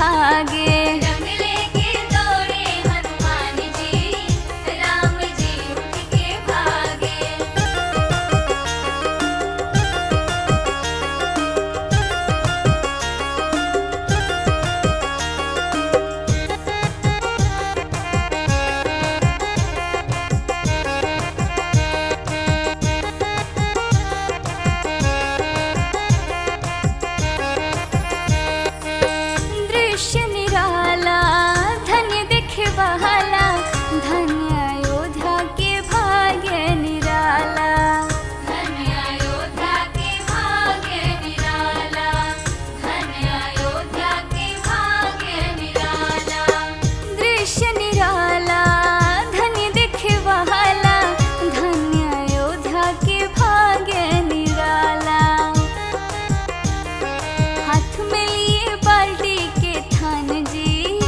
भागे। रंग लेके दौड़े हनुमान जी, राम जी उठ के भागे। दृश्य निराला धन्य दिखे बहाला, धन्य अयोध्या के भाग्य निराला। धन्य अयोध्या के भाग्य निराला, धन्य अयोध्या के भाग्य निराला। दृश्य निराला धन्य दिखे बहाला, धन्य अयोध्या के भाग्य निराला। हाथ में लिए बाल्टी के थान जी,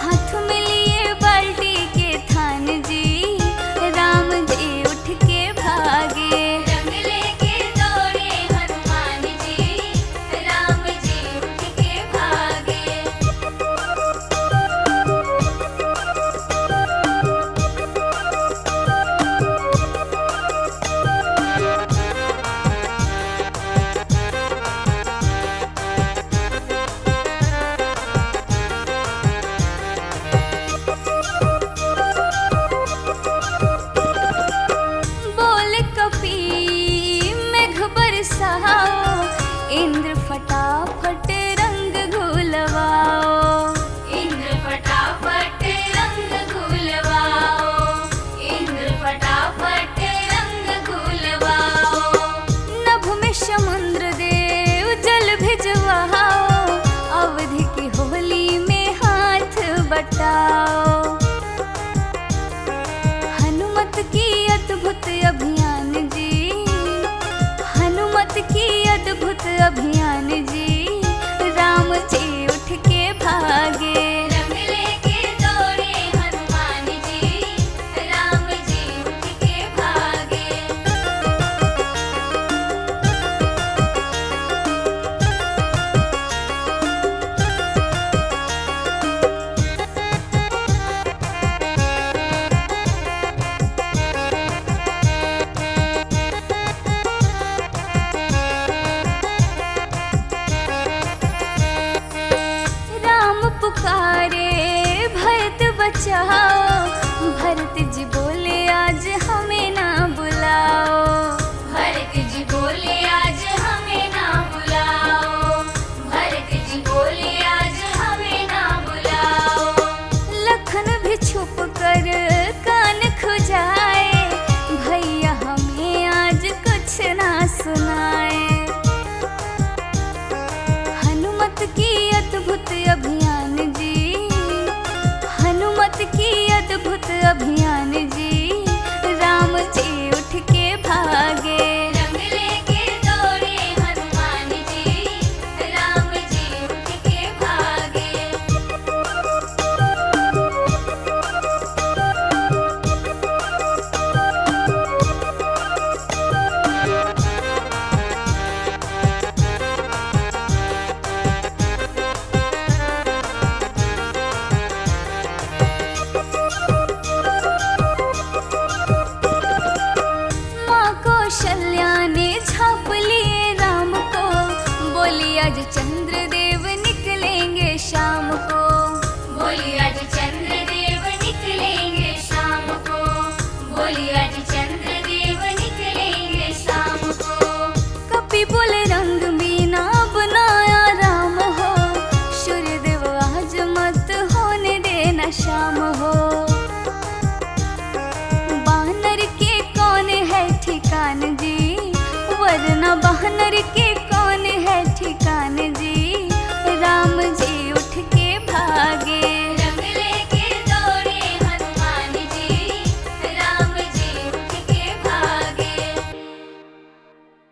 हाथ में लिए बाल्टी के थान जी, राम जी उठ के भागे। रंग लेके दौड़े हनुमान जी, राम जी उठ के भागे। बोल कपी मेघ बरसाओ, इंद्र फटाफट रंग घुलवाओ। इंद्र फटाफट रंग घुलवाओ, इंद्र फटाफट रंग घुलवाओ। नभ में समुद्र देव जल भिजवाओ, अवधि की होली में हाथ बटाओ। हनुमत की अद्भुत अभियान जी, हनुमत की अद्भुत अभियान जी, राम जी उठ के भागे। रंग लेके दौड़े हनुमान जी, राम जी उठ के भागे। राम पुकारे